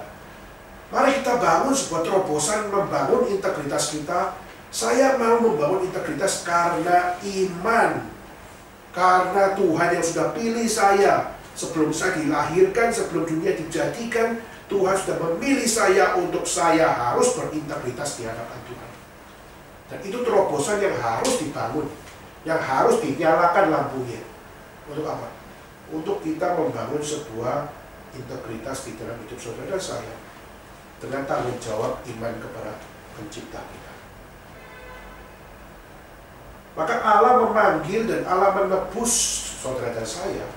Mari kita bangun sebuah terobosan, membangun integritas kita. Saya mau membangun integritas karena iman. Karena Tuhan yang sudah pilih saya. Sebelum saya dilahirkan, sebelum dunia dijadikan, Tuhan sudah memilih saya untuk saya harus berintegritas di hadapan Tuhan. Dan itu terobosan yang harus dibangun. Yang harus dinyalakan lampunya. Untuk apa? Untuk kita membangun sebuah integritas di dalam hidup saudara saya. Dengan tanggung jawab iman kepada pencipta kita. Maka Allah memanggil dan Allah menebus saudara dan saya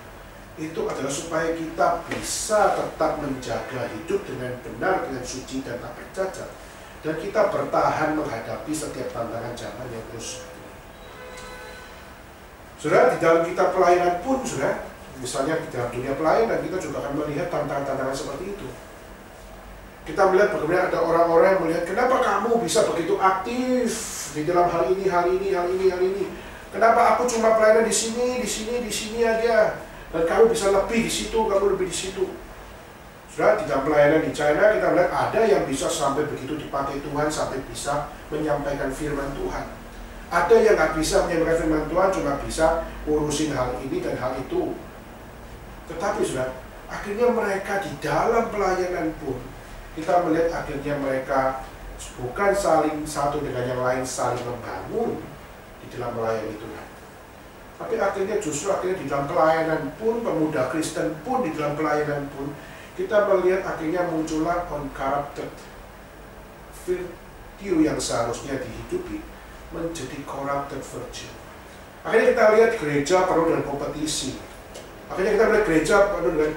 itu adalah supaya kita bisa tetap menjaga hidup dengan benar, dengan suci dan tak bercacat, dan kita bertahan menghadapi setiap tantangan zaman yang terus. Saudara, di dalam kita pelayanan pun, saudara, misalnya di dalam dunia pelayanan kita juga akan melihat tantangan-tantangan seperti itu. Kita melihat bagaimana ada orang-orang yang melihat kenapa kamu bisa begitu aktif di dalam hal ini. Kenapa aku cuma pelayanan di sini aja. Dan kamu bisa lebih di situ, kamu lebih di situ. Sudah di dalam pelayanan di China kita melihat ada yang bisa sampai begitu dipakai Tuhan sampai bisa menyampaikan firman Tuhan. Ada yang nggak bisa menyampaikan firman Tuhan, cuma bisa urusin hal ini dan hal itu. Tetapi sudah akhirnya mereka di dalam pelayanan pun kita melihat akhirnya mereka bukan saling satu dengan yang lain saling membangun di dalam melayani Tuhan. Tapi akhirnya justru di dalam pelayanan pun, pemuda Kristen pun di dalam pelayanan pun, kita melihat akhirnya muncullah uncorrupted virtue yang seharusnya dihidupi menjadi corrupted virtue. Akhirnya kita lihat gereja penuh dengan kompetisi. Akhirnya kita melihat gereja penuh dengan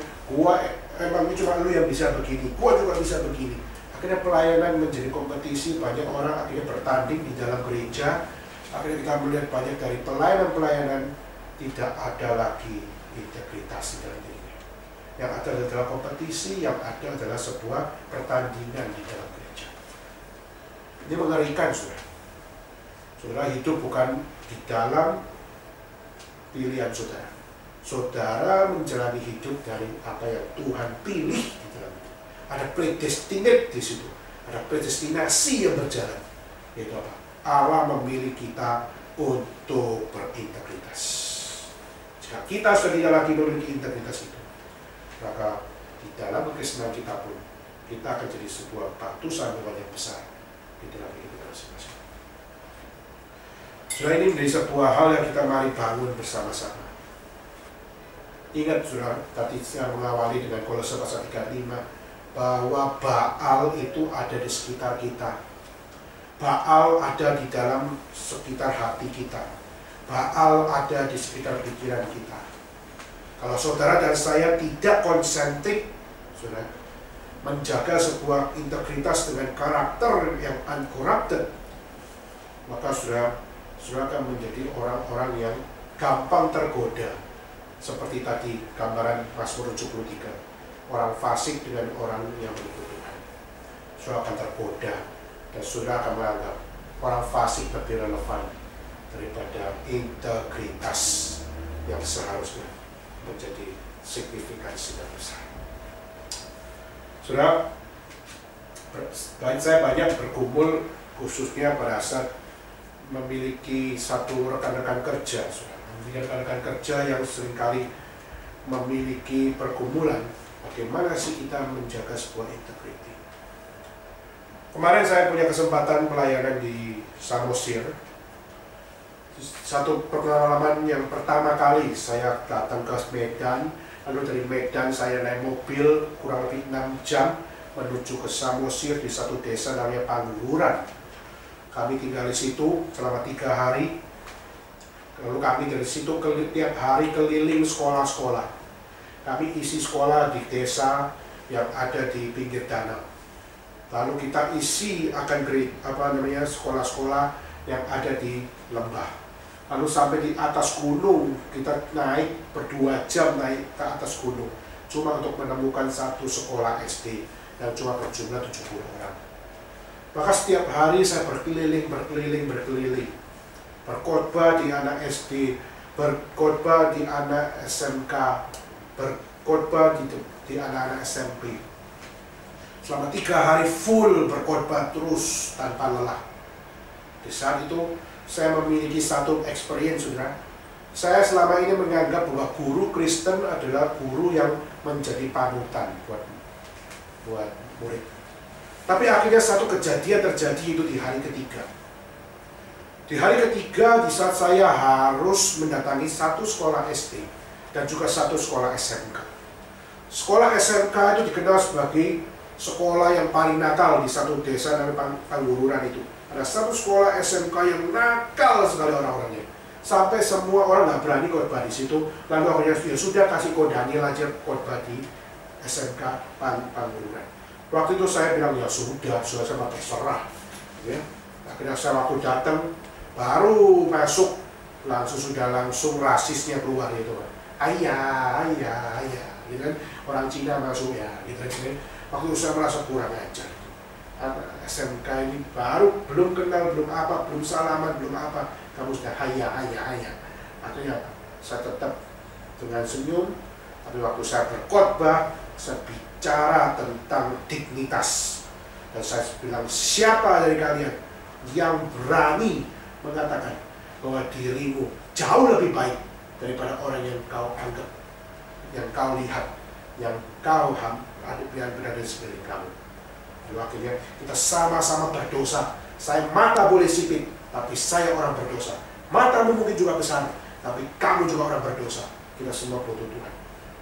emang ini cuma lu yang bisa begini, gua juga bisa begini. Akhirnya pelayanan menjadi kompetisi, banyak orang akhirnya bertanding di dalam gereja. Akhirnya kita melihat banyak dari pelayanan tidak ada lagi integritas di dalam dirinya. Yang ada adalah kompetisi, yang ada adalah sebuah pertandingan di dalam gereja. Ini mengerikan, saudara. Saudara hidup bukan di dalam pilihan saudara. Saudara menjalani hidup dari apa yang Tuhan pilih di dalam itu. Ada predestinate di situ. Ada predestinasi yang berjalan. Yaitu apa? Allah memilih kita untuk berintegritas. Jika kita sudah tidak lagi memiliki integritas itu, maka di dalam kekristenan kita pun kita akan jadi sebuah batu sandungan yang besar di dalam hidup kita masing-masing. Saudara, ini menjadi sebuah hal yang kita mari bangun bersama-sama. Ingat saudara, tadi saya mengawali dengan Kolose pasal 35 bahwa Baal itu ada di sekitar kita. Baal ada di dalam sekitar hati kita. Baal ada di sekitar pikiran kita. Kalau saudara dan saya tidak konsentrik, saudara, menjaga sebuah integritas dengan karakter yang uncorrupted, maka saudara akan menjadi orang-orang yang gampang tergoda. Seperti tadi gambaran Mazmur 73, orang fasik dengan orang yang mengikut Tuhan. Saudara akan tergoda dan saudara akan menganggap orang fasik lebih relevan daripada integritas yang seharusnya menjadi signifikansi yang besar. Saudara, saya banyak berkumpul khususnya pada saat memiliki satu rekan-rekan kerja, memiliki rekan-rekan kerja yang seringkali memiliki pergumulan. Bagaimana sih kita menjaga sebuah integriti? Kemarin saya punya kesempatan pelayanan di Samosir. Satu pengalaman yang pertama kali saya datang ke Medan, lalu dari Medan saya naik mobil kurang lebih 6 jam menuju ke Samosir di satu desa namanya Pangguran. Kami tinggal di situ selama 3 hari. Lalu kami dari situ tiap hari keliling sekolah-sekolah. Kami isi sekolah di desa yang ada di pinggir danau. Lalu kita isi akan sekolah-sekolah yang ada di lembah. Lalu sampai di atas gunung, kita naik ber2 jam naik ke atas gunung. Cuma untuk menemukan satu sekolah SD yang cuma berjumlah 70 orang. Maka setiap hari saya berkeliling, berkhotbah di anak SD, berkhotbah di anak SMK, berkhotbah di anak-anak SMP. Selama 3 hari full berkhotbah terus tanpa lelah. Di saat itu saya memiliki satu experience, saudara. Saya selama ini menganggap bahwa guru Kristen adalah guru yang menjadi panutan buat murid. Tapi akhirnya satu kejadian terjadi itu di hari ketiga. Di hari ketiga, di saat saya harus mendatangi satu sekolah SD dan juga satu sekolah SMK. Sekolah SMK itu dikenal sebagai sekolah yang paling nakal di satu desa namanya Panggururan itu. Ada satu sekolah SMK yang nakal sekali orang-orangnya. Sampai semua orang nggak berani khotbah di situ. Lalu akhirnya ya sudah kasih Daniel aja khotbah di SMK Panggururan. Waktu itu saya bilang ya sudah sama terserah. Ya. Akhirnya saya waktu datang baru masuk langsung rasisnya keluar gitu. Ayah, gitu kan. Orang Cina masuk ya, gitu kan. Waktu itu saya merasa kurang ajar. SMK ini baru belum kenal, belum salaman, belum apa. Kamu sudah ayah. Akhirnya saya tetap dengan senyum. Tapi waktu saya berkhotbah, saya bicara tentang dignitas. Dan saya bilang, siapa dari kalian yang berani mengatakan bahwa dirimu jauh lebih baik daripada orang yang kau anggap, yang kau lihat, yang kau berada di sekeliling kamu. Lalu akhirnya kita sama-sama berdosa. Saya mata boleh sipit, tapi saya orang berdosa. Matamu mungkin juga besar, tapi kamu juga orang berdosa. Kita semua butuh Tuhan.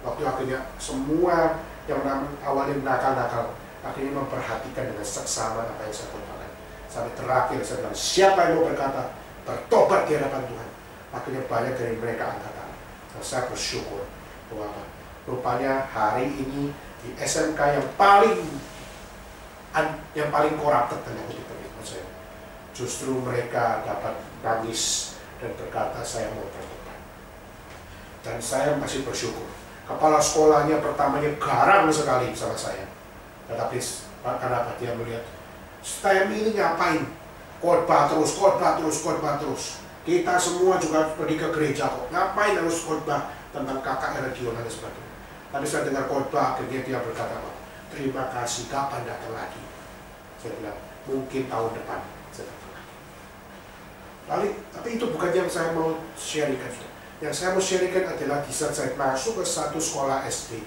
Waktu akhirnya semua yang awalnya nakal-nakal akhirnya memperhatikan dengan seksama apa yang saya katakan. Sampai terakhir saya bilang, siapa yang mau berkata bertobat di hadapan Tuhan? Akhirnya banyak dari mereka angkat tangan. Dan saya bersyukur bahwa rupanya hari ini di SMK yang paling corrupted dengan pengikut saya, justru mereka dapat nangis dan berkata saya mau bertobat. Dan saya masih bersyukur. Kepala sekolahnya pertamanya garang sekali sama saya. Tetapi kenapa dia melihat saya ini ngapain? Khotbah terus. Kita semua juga pergi ke gereja kok. Ngapain harus khotbah tentang KKR regional dan sebagainya. Tapi saya dengar khotbah, akhirnya dia berkata, terima kasih, kapan datang lagi? Saya bilang, mungkin tahun depan saya datang lagi. Lalu, tapi itu bukan yang saya mau sharingkan. Yang saya mau sharingkan adalah di saat saya masuk ke satu sekolah SD.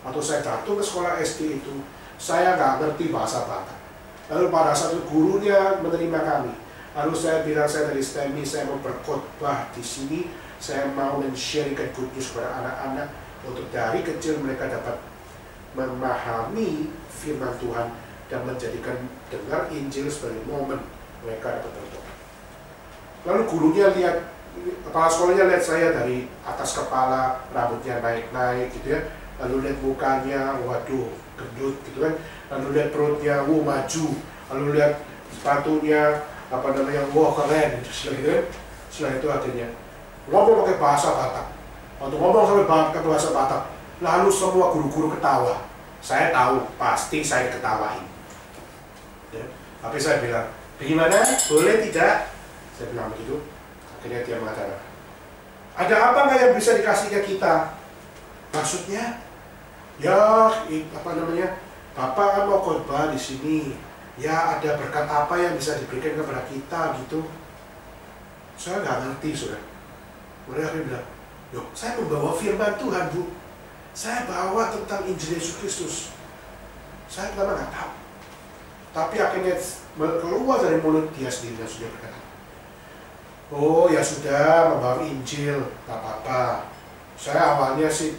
Atau saya datang ke sekolah SD itu, saya nggak ngerti bahasa Batak. Lalu pada saat itu gurunya menerima kami. Lalu saya bilang, saya dari STEMI, saya mau berkhotbah di sini, saya mau men-sharekan good news kepada anak-anak untuk dari kecil mereka dapat memahami firman Tuhan dan menjadikan dengar Injil sebagai momen mereka dapat bertobat. Lalu gurunya lihat, kepala sekolahnya lihat saya dari atas kepala, rambutnya naik-naik gitu ya. Lalu lihat mukanya, waduh, gendut gitu kan. Lalu lihat perutnya, maju. Lalu lihat sepatunya, wah keren gitu. Setelah itu akhirnya ngomong pakai bahasa Batak. Waktu ngomong sampai pakai bahasa Batak, lalu semua guru-guru ketawa. Saya tahu pasti saya ketawain. Ya. Tapi saya bilang, bagaimana? Boleh tidak? Saya bilang begitu. Akhirnya dia mengatakan, ada apa nggak yang bisa dikasih ke kita? Maksudnya, ya Bapak kan mau khotbah di sini. Ya ada berkat apa yang bisa diberikan kepada kita gitu. Saya nggak ngerti, saudara. Mereka bilang, yuk, saya membawa firman Tuhan, Bu. Saya bawa tentang Injil Yesus Kristus. Saya pertama nggak tahu. Tapi akhirnya keluar dari mulut dia sendiri dan sudah berkata, oh ya sudah, membawa Injil, tak apa-apa. Saya awalnya sih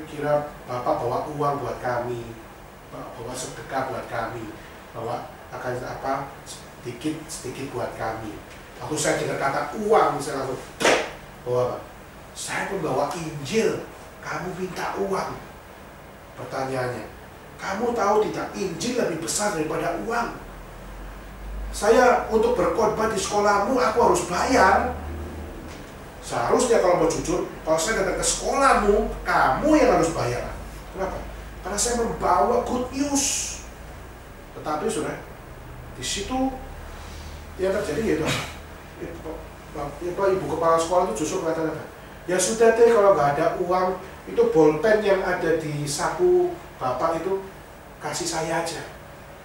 kira Bapak bawa uang buat kami, bawa sedekah buat kami, bawa akan sedikit buat kami. Waktu saya dengar kata uang, saya langsung, bahwa saya membawa Injil, kamu minta uang. Pertanyaannya, kamu tahu tidak, Injil lebih besar daripada uang. Saya untuk berkhotbah di sekolahmu, aku harus bayar. Seharusnya kalau mau jujur, kalau saya datang ke sekolahmu, kamu yang harus bayar. Kenapa? Karena saya membawa good news. Tetapi sudah di situ yang terjadi yaitu ibu kepala sekolah itu justru mengatakan, ya sudah deh kalau nggak ada uang, itu bolpen yang ada di saku Bapak itu kasih saya aja.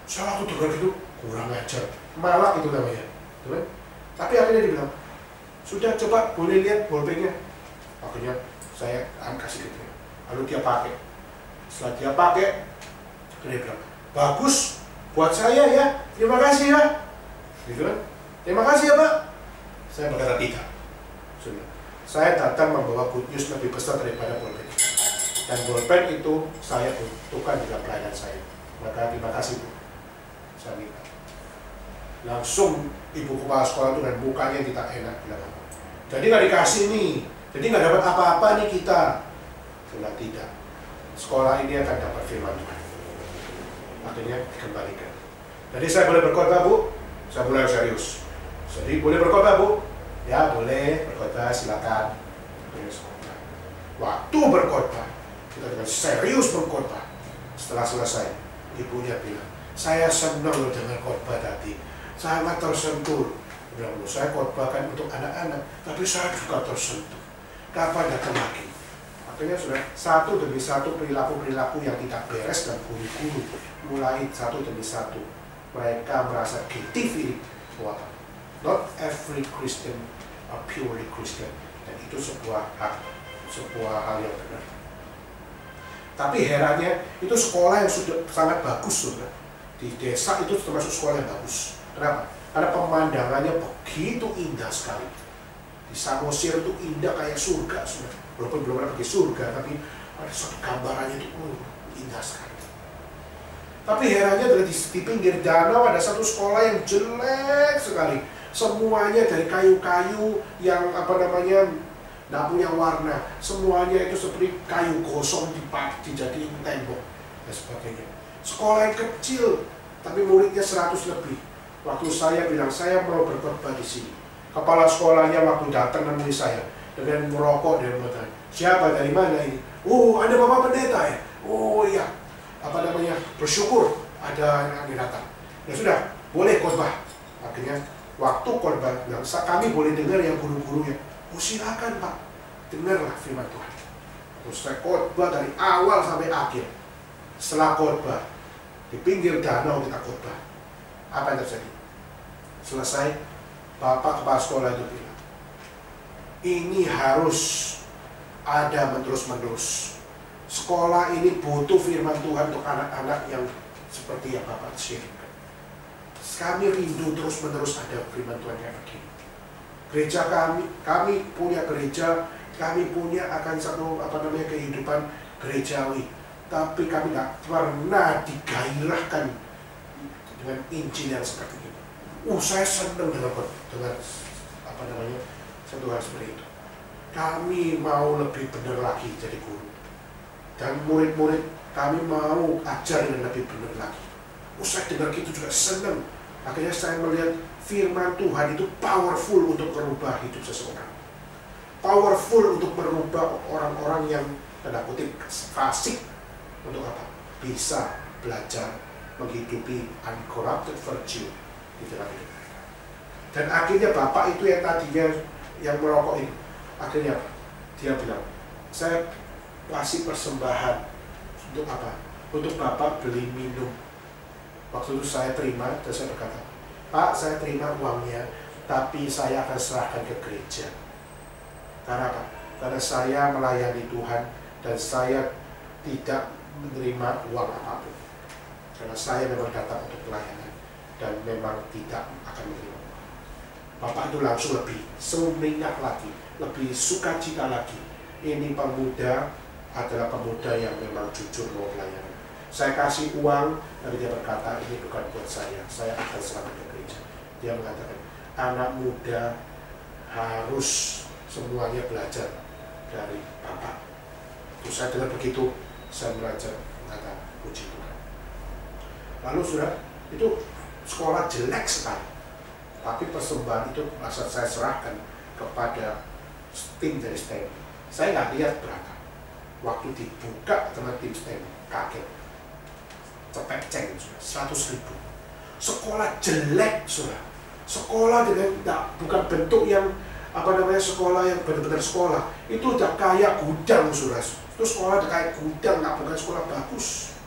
Saya waktu dengar gitu kurang ajar, malak itu namanya, teman. Tapi akhirnya dia bilang, sudah coba boleh lihat bolpennya. Akhirnya saya kasih gitu. Lalu dia pakai. Setelah dia pakai, dia bilang, bagus buat saya ya, terima kasih ya. Gitu kan? Terima kasih ya Pak. Saya berkata tidak. Sudah. Saya datang membawa good news lebih besar daripada bolpen. Dan bolpen itu saya butuhkan dalam pelayanan saya. Maka terima kasih Bu. Saya minta. Langsung ibu kepala sekolah itu dan mukanya tidak enak bilang, jadi nggak dikasih nih, jadi nggak dapat apa-apa nih kita. Sudah tidak. Sekolah ini akan dapat firman Tuhan. Akhirnya dikembalikan. Jadi saya boleh berkhotbah Bu? Saya mulai serius. Jadi boleh berkhotbah Bu? Ya boleh berkhotbah, silakan. Waktu berkhotbah, kita dengan serius berkhotbah. Setelah selesai, ibunya bilang, saya senang loh dengan khotbah tadi. Sangat tersentuh. Saya khotbahkan untuk anak-anak, tapi saya juga tersentuh. Kapan datang lagi? Akhirnya sudah satu demi satu perilaku-perilaku yang tidak beres dan guru-guru mulai satu demi satu. Mereka merasa guilty bahwa not every Christian are purely Christian, dan itu sebuah hal yang benar. Tapi herannya itu sekolah yang sudah sangat bagus, sudah di desa itu termasuk sekolah yang bagus. Kenapa? Karena pemandangannya begitu indah sekali. Di Samosir itu indah kayak surga, sudah. Walaupun belum pernah pergi surga, tapi ada suatu gambarannya itu indah sekali. Tapi herannya di pinggir danau ada satu sekolah yang jelek sekali. Semuanya dari kayu-kayu yang nggak punya warna. Semuanya itu seperti kayu gosong dijadiin tembok dan sebagainya. Sekolah yang kecil, tapi muridnya 100 lebih. Waktu saya bilang, saya mau berkhotbah di sini. Kepala sekolahnya waktu datang menemui saya dengan merokok dan bertanya, siapa, dari mana ini? Oh, ada Bapak Pendeta ya? Oh iya. Bersyukur ada yang datang. Ya sudah, boleh khotbah. Akhirnya waktu khotbah, kami boleh dengar yang guru-gurunya. Oh silakan Pak, dengarlah firman Tuhan. Terus saya khotbah dari awal sampai akhir. Setelah khotbah, di pinggir danau kita khotbah. Apa yang terjadi? Selesai, Bapak kepala sekolah itu bilang, ini harus ada terus-menerus. Sekolah ini butuh firman Tuhan untuk anak-anak yang seperti yang Bapak sharingkan. Kami rindu terus-menerus ada firman Tuhan yang begini. Gereja kami punya gereja, kami punya akan satu kehidupan gerejawi, tapi kami nggak pernah digairahkan dengan Injil yang seperti itu. Saya senang dengan satu hal seperti itu. Kami mau lebih benar lagi jadi guru, dan murid-murid kami mau ajar dengan lebih benar lagi. Saya dengar itu juga senang. Akhirnya saya melihat firman Tuhan itu powerful untuk merubah hidup seseorang, powerful untuk merubah orang-orang yang tanda kutip fasik untuk apa? Bisa belajar menghidupi uncorrupted virtue di dalam hidup mereka. Dan akhirnya bapak itu yang tadinya yang merokok itu, akhirnya apa? Dia bilang, saya kasih persembahan untuk apa? Untuk bapak beli minum. Waktu itu saya terima dan saya berkata, Pak, saya terima uangnya, tapi saya akan serahkan ke gereja. Karena apa? Karena saya melayani Tuhan dan saya tidak menerima uang apapun. Karena saya memang datang untuk pelayanan dan memang tidak akan menerima uang. Bapak itu langsung lebih semingat lagi, lebih sukacita lagi. Ini pemuda adalah pemuda yang memang jujur mau pelayanan. Saya kasih uang, tapi dia berkata, ini bukan buat saya akan serahkan ke gereja. Dia mengatakan, anak muda harus semuanya belajar dari Bapak. Terus saya dengar begitu, saya belajar mengatakan, puji Tuhan. Lalu sudah, itu sekolah jelek sekali. Tapi persembahan itu masa saya serahkan kepada tim dari STEM. Saya nggak lihat berapa. Waktu dibuka sama tim STEM, kaget. Cepet ceng, 100.000. Sekolah jelek, sudah. Sekolah dengan bukan bentuk yang sekolah yang benar-benar sekolah. Itu udah kayak gudang, sudah. Itu sekolah udah kayak gudang, nggak bukan sekolah bagus.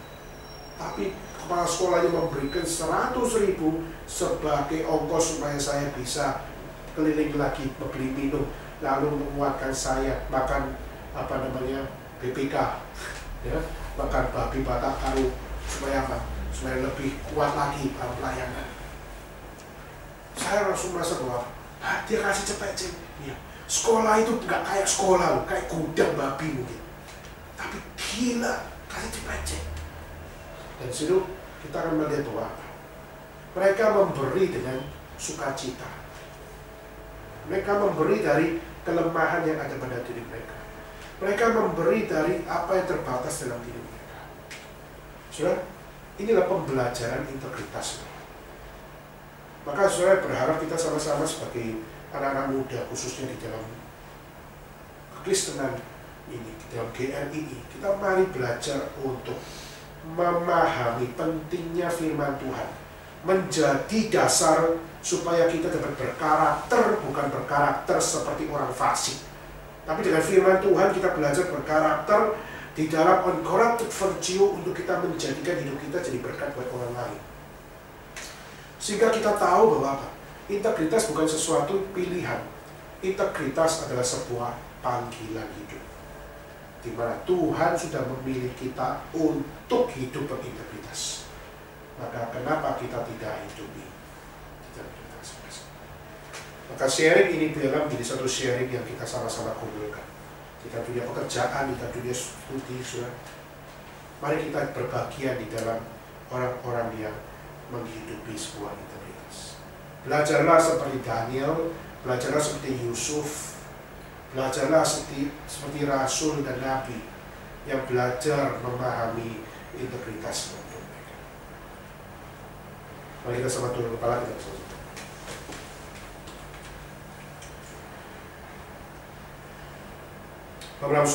Tapi kepala sekolahnya memberikan 100.000 sebagai ongkos supaya saya bisa keliling lagi membeli minum, lalu menguatkan saya makan BPK, ya, makan babi batak karu. Supaya apa? Supaya lebih kuat lagi dalam pelayanan. Saya langsung merasa bahwa dia kasih cepet. Ya. Sekolah itu nggak kayak sekolah, kayak gudang babi mungkin. Tapi gila, kasih cepet. Dan situ kita akan melihat bahwa apa? Mereka memberi dengan sukacita. Mereka memberi dari kelemahan yang ada pada diri mereka. Mereka memberi dari apa yang terbatas dalam diri mereka. Saudara, inilah pembelajaran integritas. Maka saudara berharap kita sama-sama sebagai anak-anak muda, khususnya di dalam kekristenan ini, di dalam GRI ini, kita mari belajar untuk memahami pentingnya firman Tuhan, menjadi dasar supaya kita dapat berkarakter, bukan berkarakter seperti orang fasik. Tapi dengan firman Tuhan kita belajar berkarakter di dalam uncorrupted virtue untuk kita menjadikan hidup kita jadi berkat buat orang lain. Sehingga kita tahu bahwa apa? Integritas bukan sesuatu pilihan. Integritas adalah sebuah panggilan hidup, di mana Tuhan sudah memilih kita untuk hidup berintegritas. Maka kenapa kita tidak hidupi integritas? Maka sharing ini dalam menjadi satu sharing yang kita sama-sama kumpulkan. Kita punya pekerjaan, kita punya studi, sudah. Mari kita berbagian di dalam orang-orang yang menghidupi sebuah integritas. Belajarlah seperti Daniel, belajarlah seperti Yusuf, belajarlah seperti Rasul dan Nabi yang belajar memahami integritas mereka. Mari kita sama turun kepala, kita bersama. Bapak